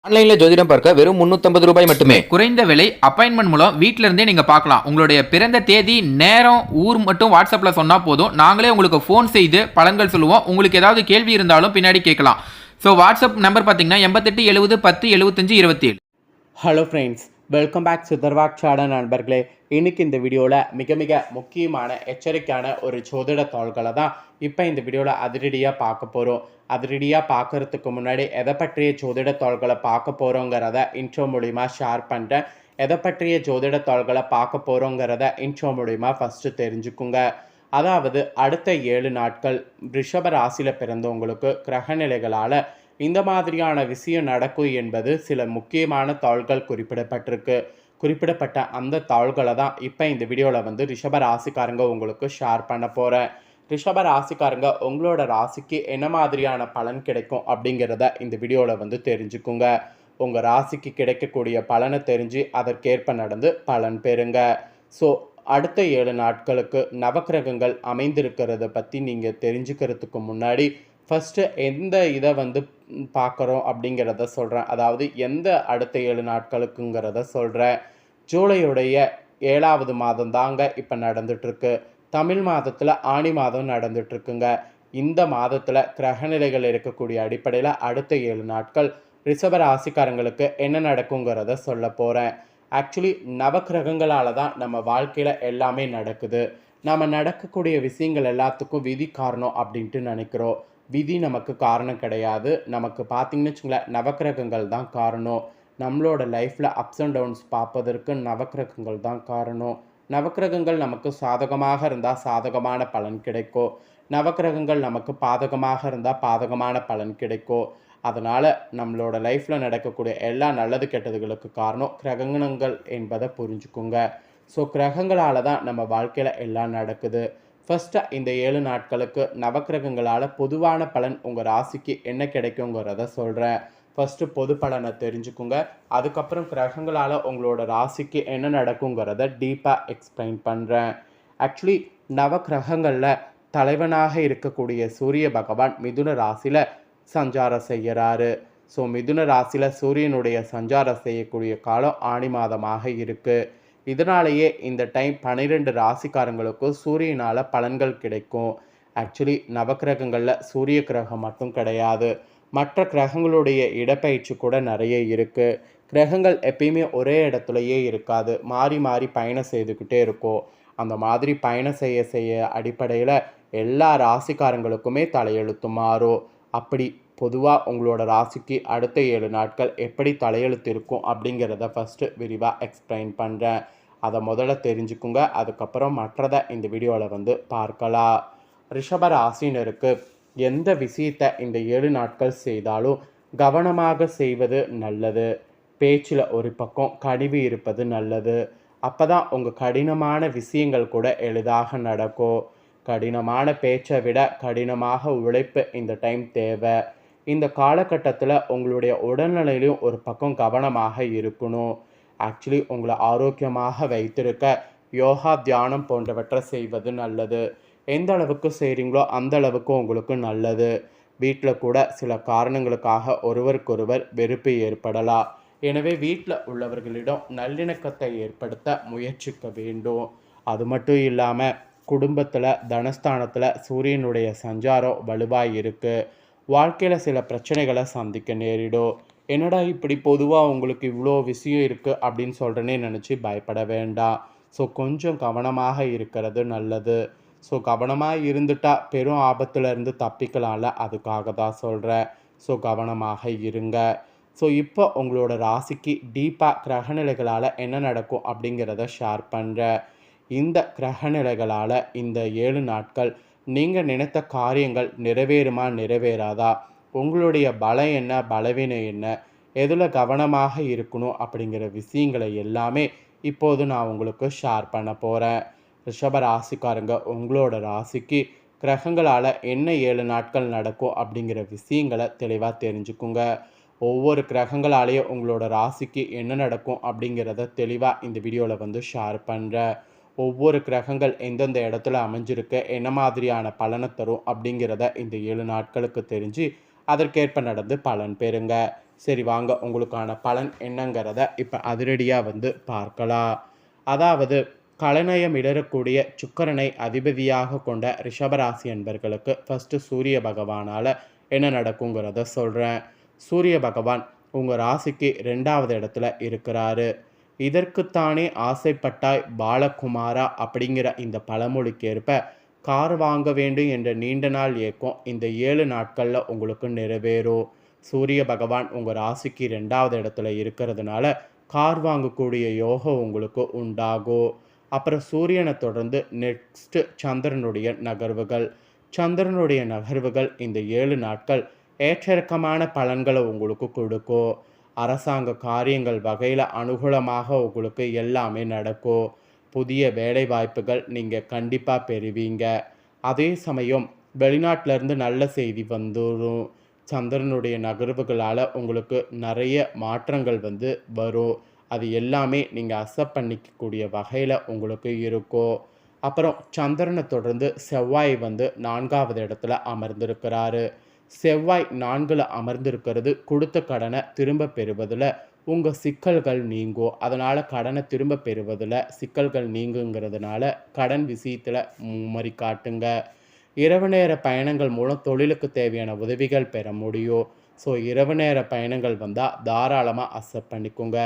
ஆன்லைன்ல ஜோதிடம் பார்க்க வெறும் 350 ரூபாய் மட்டுமே. குறைந்த விலை அப்பாயின்மெண்ட் மூலம் வீட்ல இருந்தே நீங்க பார்க்கலாம். உங்களுடைய பிறந்த தேதி, நேரம், ஊர் மட்டும் வாட்ஸ்அப்ல சொன்னா போதும். நாங்களே உங்களுக்கு ஃபோன் செய்து பலன்கள் சொல்லுவோம். உங்களுக்கு ஏதாவது கேள்வி இருந்தாலும் பின்னாடி கேட்கலாம். ஸோ வாட்ஸ்அப் நம்பர் பார்த்தீங்கன்னா 88 70 10 75 27. ஹலோ ஃப்ரெண்ட்ஸ், வெல்கம் பேக் சுதர்வாக்சாட நண்பர்களே. இன்னைக்கு இந்த வீடியோவில் மிக மிக முக்கியமான எச்சரிக்கையான ஒரு ஜோதிட தாள்களை தான் இப்போ இந்த வீடியோவில் அதிரடியாக பார்க்க போகிறோம். அதிரடியாக பார்க்கறதுக்கு முன்னாடி எதை பற்றிய ஜோதிட தாள்களை பார்க்க போகிறோங்கிறத இன்ட்ரோ மூலிமா ஷேர் பண்ணுறேன். எதை பற்றிய ஜோதிட தாள்களை பார்க்க போகிறோங்கிறத இன்ட்ரோ மூலிமா ஃபஸ்ட்டு தெரிஞ்சுக்குங்க. அதாவது அடுத்த 7 நாட்கள் ரிஷப ராசியில் பிறந்தவங்களுக்கு கிரகநிலைகளால் இந்த மாதிரியான விஷயம் நடக்கும் என்பது சில முக்கியமான தாள்கள் குறிப்பிடப்பட்ட அந்த தாள்களை தான் இப்போ இந்த வீடியோவில் ரிஷப ராசிக்காரங்க உங்களுக்கு ஷேர் பண்ண போகிறேன். ரிஷப ராசிக்காரங்க உங்களோட ராசிக்கு என்ன மாதிரியான பலன் கிடைக்கும் அப்படிங்கிறத இந்த வீடியோவில் தெரிஞ்சுக்குங்க. உங்கள் ராசிக்கு கிடைக்கக்கூடிய பலனை தெரிஞ்சு அதற்கேற்ப நடந்து பலன் பெறுங்க. ஸோ அடுத்த 7 நாட்களுக்கு நவக்கிரகங்கள் அமைந்திருக்கிறத பற்றி நீங்கள் தெரிஞ்சுக்கிறதுக்கு முன்னாடி ஃபஸ்ட்டு எந்த இதை பார்க்குறோம் அப்படிங்கிறத சொல்கிறேன். அதாவது எந்த அடுத்த 7 நாட்களுக்குங்கிறத சொல்கிறேன். ஜூலையுடைய 7வது மாதம் தாங்க இப்போ நடந்துகிட்ருக்கு. தமிழ் மாதத்தில் ஆனி மாதம் நடந்துகிட்ருக்குங்க. இந்த மாதத்தில் கிரகநிலைகள் இருக்கக்கூடிய அடிப்படையில் அடுத்த 7 நாட்கள் ரிஷப ராசிக்காரங்களுக்கு என்ன நடக்குங்கிறத சொல்ல போகிறேன். ஆக்சுவலி நவக்கிரகங்களால் தான் நம்ம வாழ்க்கையில் எல்லாமே நடக்குது. நம்ம நடக்கக்கூடிய விஷயங்கள் எல்லாத்துக்கும் விதி காரணம் அப்படின்ட்டு நினைக்கிறோம். விதி நமக்கு காரணம் கிடையாது. நமக்கு பார்த்திங்கன்னு வச்சுங்களேன், நவக்கிரகங்கள் தான் காரணம். நம்மளோட லைஃப்பில் அப்ஸ் அண்ட் டவுன்ஸ் பார்ப்பதற்கு நவக்கிரகங்கள் தான் காரணம். நவக்கிரகங்கள் நமக்கு சாதகமாக இருந்தால் சாதகமான பலன் கிடைக்கும். நவக்கிரகங்கள் நமக்கு பாதகமாக இருந்தால் பாதகமான பலன் கிடைக்கும். அதனால் நம்மளோட லைஃப்பில் நடக்கக்கூடிய எல்லா நல்லது கெட்டதுகளுக்கு காரணம் கிரகங்கள் என்பதை புரிஞ்சுக்குங்க. ஸோ கிரகங்களால் தான் நம்ம வாழ்க்கையில் எல்லாம் நடக்குது. ஃபஸ்ட்டு இந்த 7 நாட்களுக்கு நவக்கிரகங்களால் பொதுவான பலன் உங்கள் ராசிக்கு என்ன கிடைக்குங்கிறத சொல்கிறேன். ஃபஸ்ட்டு பொது பலனை தெரிஞ்சுக்குங்க. அதுக்கப்புறம் கிரகங்களால் உங்களோட ராசிக்கு என்ன நடக்குங்கிறத டீப்பாக எக்ஸ்பிளைன் பண்ணுறேன். ஆக்சுவலி நவக்கிரகங்களில் தலைவனாக இருக்கக்கூடிய சூரிய பகவான் மிதுன ராசியில் சஞ்சாரம் செய்கிறாரு. ஸோ மிதுன ராசியில் சூரியனுடைய சஞ்சாரம் செய்யக்கூடிய காலம் ஆனி மாதமாக இருக்குது. இதனாலேயே இந்த டைம் 12 ராசிக்காரங்களுக்கும் சூரியனால் பலன்கள் கிடைக்கும். ஆக்சுவலி நவக்கிரகங்களில் சூரிய கிரகம் மட்டும் கிடையாது, மற்ற கிரகங்களுடைய இடப்பெயர்ச்சி கூட நிறைய இருக்குது. கிரகங்கள் எப்பயுமே ஒரே இடத்துலையே இருக்காது, மாறி மாறி பயணம் செய்துக்கிட்டே இருக்கும். அந்த மாதிரி பயணம் செய்ய அடிப்படையில் எல்லா ராசிக்காரங்களுக்குமே தலையெழுத்து மாறும். அப்படி பொதுவாக உங்களோட ராசிக்கு அடுத்த 7 நாட்கள் எப்படி தலையெழுத்து இருக்கும் அப்படிங்கிறத ஃபஸ்ட்டு விரிவாக எக்ஸ்பிளைன் பண்ணுறேன். அதை முதல்ல தெரிஞ்சுக்குங்க. அதுக்கப்புறம் மற்றதை இந்த வீடியோவில் பார்க்கலாம். ரிஷப ராசினருக்கு எந்த விஷயத்தை இந்த 7 நாட்கள் செய்தாலும் கவனமாக செய்வது நல்லது. பேச்சில் ஒரு பக்கம் கனிவு இருப்பது நல்லது. அப்போ தான் உங்கள் கடினமான விஷயங்கள் கூட எளிதாக நடக்கும். கடினமான பேச்சை விட கடினமாக உழைப்பு இந்த டைம் தேவை. இந்த காலகட்டத்தில் உங்களுடைய உடல்நிலையிலும் ஒரு பக்கம் கவனமாக இருக்கணும். ஆக்சுவலி உங்களை ஆரோக்கியமாக வைத்திருக்க யோகா, தியானம் போன்றவற்றை செய்வது நல்லது. எந்த அளவுக்கு செய்கிறீங்களோ அந்த அளவுக்கு உங்களுக்கு நல்லது. வீட்டில் கூட சில காரணங்களுக்காக ஒருவருக்கொருவர் வெறுப்பு ஏற்படலாம். எனவே வீட்டில் உள்ளவர்களிடம் நல்லிணக்கத்தை ஏற்படுத்த முயற்சிக்க வேண்டும். அது மட்டும் இல்லாமல் குடும்பத்தில் தனஸ்தானத்தில் சூரியனுடைய சஞ்சாரம் வலுவாக இருக்குது. வாழ்க்கையில் சில பிரச்சனைகளை சந்திக்க நேரிடும். என்னடா இப்படி பொதுவாக உங்களுக்கு இவ்வளோ விஷயம் இருக்குது அப்படின்னு சொல்கிறேனே நினச்சி பயப்பட வேண்டாம். ஸோ கொஞ்சம் கவனமாக இருக்கிறது நல்லது. ஸோ கவனமாக இருந்துட்டால் பெரும் ஆபத்துலேருந்து தப்பிக்கலாம்ல, அதுக்காக தான் சொல்கிறேன். ஸோ கவனமாக இருங்க. ஸோ இப்போ உங்களோட ராசிக்கு டீப்பாக கிரகநிலைகளால் என்ன நடக்கும் அப்படிங்கிறத ஷேர் பண்ணுறேன். இந்த கிரகநிலைகளால் இந்த 7 நாட்கள் நீங்கள் நினைத்த காரியங்கள் நிறைவேறுமா நிறைவேறாதா, உங்களுடைய பலம் என்ன பலவீனம் என்ன, எதில் கவனமாக இருக்கணும் அப்படிங்கிற விஷயங்களை எல்லாமே இப்போது நான் உங்களுக்கு ஷேர் பண்ண போகிறேன். ரிஷப ராசிக்காரங்க உங்களோட ராசிக்கு கிரகங்களால் என்ன 7 நாட்கள் நடக்கும் அப்படிங்கிற விஷயங்களை தெளிவாக தெரிஞ்சுக்குங்க. ஒவ்வொரு கிரகங்களாலேயும் உங்களோட ராசிக்கு என்ன நடக்கும் அப்படிங்கிறத தெளிவாக இந்த வீடியோவில் ஷேர் பண்ணுறேன். ஒவ்வொரு கிரகங்கள் எந்தெந்த இடத்துல அமைஞ்சிருக்க என்ன மாதிரியான பலனை தரும் அப்படிங்கிறத இந்த 7 நாட்களுக்கு தெரிஞ்சு அதற்கேற்ப நடந்து பலன் பெறுங்க. சரி வாங்க உங்களுக்கான பலன் என்னங்கிறத இப்போ அதிரடியாக வந்து பார்க்கலாம். அதாவது கலைநயம் இடரக்கூடிய சுக்கிரனை அதிபதியாக கொண்ட ரிஷபராசி அன்பர்களுக்கு ஃபஸ்ட்டு சூரிய பகவானால் என்ன நடக்குங்கிறத சொல்கிறேன். சூரிய பகவான் உங்கள் ராசிக்கு 2வது இடத்துல இருக்கிறாரு. இதற்குத்தானே ஆசைப்பட்டாய் பாலகுமாரா அப்படிங்கிற இந்த பழமொழிக்கேற்ப கார் வாங்க வேண்டும் என்ற நீண்ட நாள் ஏக்கம் இந்த 7 நாட்களில் உங்களுக்கு நிறைவேறும். சூரிய பகவான் உங்கள் ராசிக்கு 2வது இடத்துல இருக்கிறதுனால கார் வாங்கக்கூடிய யோகம் உங்களுக்கு உண்டாகும். அப்புறம் சூரியனை தொடர்ந்து நெக்ஸ்ட்டு சந்திரனுடைய நகர்வுகள். சந்திரனுடைய நகர்வுகள் இந்த 7 நாட்கள் ஏற்றிறக்கமான பலன்களை உங்களுக்கு கொடுக்கும். அரசாங்க காரியங்கள் வகையில் அனுகூலமாக உங்களுக்கு எல்லாமே நடக்கும். புதிய வேலை வாய்ப்புகள் நீங்கள் கண்டிப்பாக பெறுவீங்க. அதே சமயம் வெளிநாட்டிலேருந்து நல்ல செய்தி வந்துடும். சந்திரனுடைய நகர்வுகளால் உங்களுக்கு நிறைய மாற்றங்கள் வந்து வரும். அது எல்லாமே நீங்கள் அக்செப்ட் பண்ணிக்கக்கூடிய வகையில் உங்களுக்கு இருக்கும். அப்புறம் சந்திரனை தொடர்ந்து செவ்வாய் வந்து 4வது இடத்துல அமர்ந்திருக்கிறாரு. செவ்வாய் 4ல் அமர்ந்திருக்கிறது கொடுத்த கடனை திரும்ப பெறுவதில் உங்கள் சிக்கல்கள் நீங்கும். அதனால் கடனை திரும்ப பெறுவதில் சிக்கல்கள் நீங்குங்கிறதுனால கடன் விஷயத்தில் மும்மறி காட்டுங்க. இரவு நேர பயணங்கள் மூலம் தொழிலுக்கு தேவையான உதவிகள் பெற முடியும். ஸோ இரவு நேர பயணங்கள் வந்தால் தாராளமாக அக்செப்ட் பண்ணிக்கோங்க.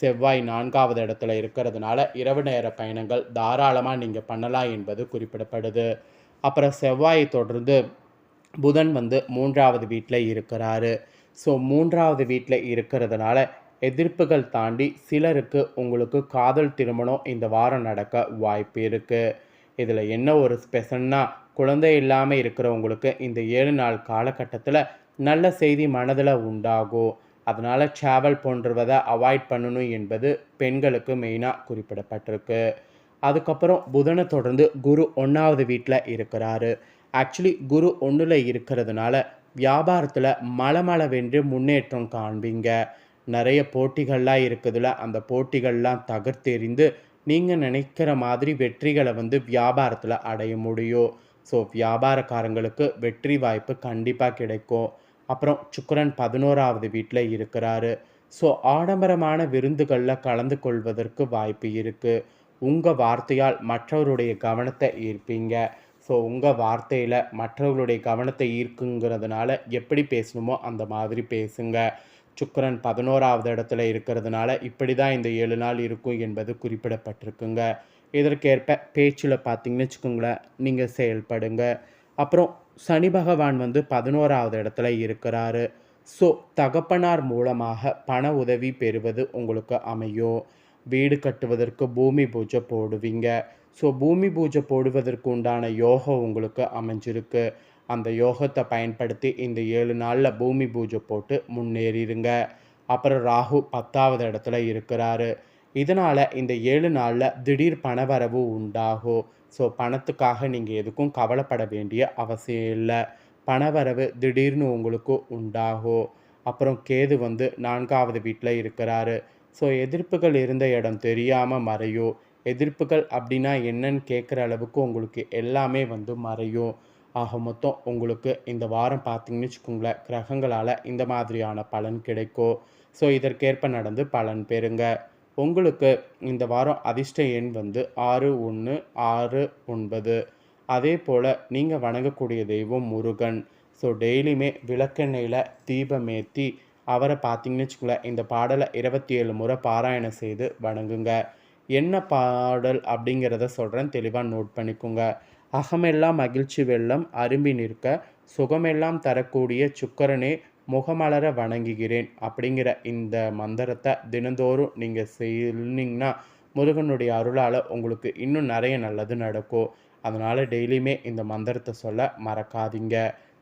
செவ்வாய் 4வது இடத்துல இருக்கிறதுனால இரவு நேர பயணங்கள் தாராளமாக நீங்கள் பண்ணலாம் என்பது குறிப்பிடப்படுது. அப்புறம் செவ்வாயை தொடர்ந்து புதன் வந்து 3வது வீட்டில் இருக்கிறாரு. ஸோ 3வது வீட்டில் இருக்கிறதுனால எதிர்ப்புகள் தாண்டி சிலருக்கு உங்களுக்கு காதல் திருமணம் இந்த வாரம் நடக்க வாய்ப்பு இருக்குது. இதில் என்ன ஒரு ஸ்பெஷல்னா குழந்தை இல்லாமல் இருக்கிறவங்களுக்கு இந்த 7 நாள் காலகட்டத்தில் நல்ல செய்தி மனதில் உண்டாகும். அதனால் ட்ராவல் போன்றவதை அவாய்ட் பண்ணணும் என்பது பெண்களுக்கு மெயினாக குறிப்பிடப்பட்டிருக்கு. அதுக்கப்புறம் புதனை தொடர்ந்து குரு 1வது வீட்டில் இருக்கிறாரு. ஆக்சுவலி குரு 1ல் இருக்கிறதுனால வியாபாரத்தில் மளமளவென்று முன்னேற்றம் காண்பீங்க. நிறைய போட்டிகள்லாம் இருக்குதுல, அந்த போட்டிகள்லாம் தகர்த்தெறிந்து நீங்கள் நினைக்கிற மாதிரி வெற்றிகளை வந்து வியாபாரத்தில் அடைய முடியும். ஸோ வியாபாரக்காரங்களுக்கு வெற்றி வாய்ப்பு கண்டிப்பாக கிடைக்கும். அப்புறம் சுக்கிரன் 11வது வீட்டில் இருக்கிறாரு. ஸோ ஆடம்பரமான விருந்துகளில் கலந்து கொள்வதற்கு வாய்ப்பு இருக்குது. உங்கள் வார்த்தையால் மற்றவருடைய கவனத்தை ஈர்ப்பீங்க. ஸோ உங்கள் வார்த்தையில் மற்றவர்களுடைய கவனத்தை ஈர்க்குங்கிறதுனால எப்படி பேசணுமோ அந்த மாதிரி பேசுங்க. சுக்கிரன் 11வது இடத்துல இருக்கிறதுனால இப்படி தான் இந்த 7 நாள் இருக்கும் என்பது குறிப்பிடப்பட்டிருக்குங்க. இதற்கேற்ப பேச்சில் பார்த்தீங்கன்னு வச்சுக்கோங்களேன், நீங்கள் செயல்படுங்க. அப்புறம் சனி பகவான் வந்து 11வது இடத்துல இருக்கிறாரு. ஸோ தகப்பனார் மூலமாக பண உதவி பெறுவது உங்களுக்கு அமையும். வீடு கட்டுவதற்கு பூமி பூஜை போடுவீங்க. ஸோ பூமி பூஜை போடுவதற்கு உண்டான யோகம் உங்களுக்கு அமைஞ்சிருக்கு. அந்த யோகத்தை பயன்படுத்தி இந்த 7 நாளில் பூமி பூஜை போட்டு முன்னேறிடுங்க. அப்புறம் ராகு 10வது இடத்துல இருக்கிறாரு. இதனால் இந்த 7 நாளில் திடீர் பணவரவு உண்டாகும். ஸோ பணத்துக்காக நீங்கள் எதுக்கும் கவலைப்பட வேண்டிய அவசியம் இல்லை. பணவரவு திடீர்னு உங்களுக்கு உண்டாகும். அப்புறம் கேது வந்து 4வது வீட்டில் இருக்கிறாரு. ஸோ எதிர்ப்புகள் இருந்த இடம் தெரியாமல் மறையும். எதிர்ப்புகள் அப்படின்னா என்னன்னு கேட்குற அளவுக்கு உங்களுக்கு எல்லாமே வந்து மறையும். ஆக மொத்தம் உங்களுக்கு இந்த வாரம் பார்த்தீங்கன்னு வச்சுக்கோங்களேன், கிரகங்களால் இந்த மாதிரியான பலன் கிடைக்கும். ஸோ இதற்கேற்ப நடந்து பலன் பெறுங்க. உங்களுக்கு இந்த வாரம் அதிர்ஷ்ட எண் வந்து 6, 1, 6, 9. அதே போல் நீங்கள் வணங்கக்கூடிய தெய்வம் முருகன். ஸோ டெய்லியுமே விளக்கெண்ணெயில் தீபமேற்றி அவரை பார்த்தீங்கன்னு வச்சுக்கோங்களேன், இந்த பாடலை 27 முறை பாராயணம் செய்து வணங்குங்க. என்ன பாடல் அப்படிங்கிறத சொல்கிறேன், தெளிவாக நோட் பண்ணிக்கோங்க. அகமெல்லாம் மகிழ்ச்சி வெள்ளம் அரும்பி நிற்க சுகமெல்லாம் தரக்கூடிய சுக்கிரனே முகமலர வணங்குகிறேன் அப்படிங்கிற இந்த மந்திரத்தை தினந்தோறும் நீங்கள் சொன்னீங்கன்னா முருகனுடைய அருளால் உங்களுக்கு இன்னும் நிறைய நல்லது நடக்கும். அதனால் டெய்லியுமே இந்த மந்திரத்தை சொல்ல மறக்காதீங்க.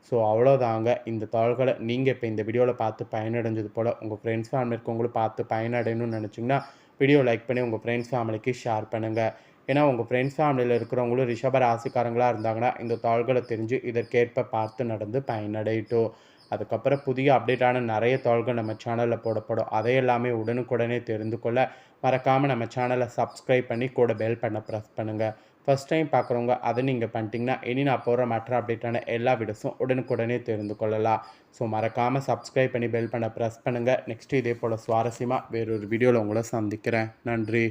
ஸோ அவ்வளோதாங்க. இந்த தாள்களை நீங்கள் இப்போ இந்த வீடியோவில் பார்த்து பயனடைஞ்சது போல் உங்கள் ஃப்ரெண்ட்ஸ் ஃபேமிலி இருக்கவங்களும் பார்த்து பயனடையணும்னு நினச்சிங்கன்னா வீடியோ லைக் பண்ணி உங்கள் ஃப்ரெண்ட்ஸ் ஃபேமிலிக்கு ஷேர் பண்ணுங்கள். ஏன்னா உங்கள் ஃப்ரெண்ட்ஸ் ஃபேமிலியில் இருக்கிறவங்களும் ரிஷப ராசிக்காரங்களாக இருந்தாங்கன்னா இந்த தாள்களை தெரிஞ்சு இதற்கேற்ப பார்த்து நடந்து பயனடையட்டும். அதுக்கப்புறம் புதிய அப்டேட்டான நிறைய தாள்கள் நம்ம சேனலில் போடப்படும். அதையெல்லாமே உடனுக்குடனே தெரிந்து கொள்ள மறக்காமல் நம்ம சேனலை சப்ஸ்கிரைப் பண்ணி கூட பெல் பண்ண ப்ரெஸ் பண்ணுங்கள். ஃபஸ்ட் டைம் பார்க்குறவங்க அதை நீங்கள் பண்ணிட்டீங்கன்னா இனி நான் போகிற மற்ற அப்டேட்டான எல்லா வீடியோஸும் உடனுக்குடனே தெரிந்து கொள்ளலாம். ஸோ மறக்காமல் சப்ஸ்கிரைப் பண்ணி பெல் பண்ண ப்ரெஸ் பண்ணுங்கள். நெக்ஸ்ட்டு இதே போல் சுவாரஸ்யமாக வேறொரு வீடியோவில் உங்களை சந்திக்கிறேன். நன்றி.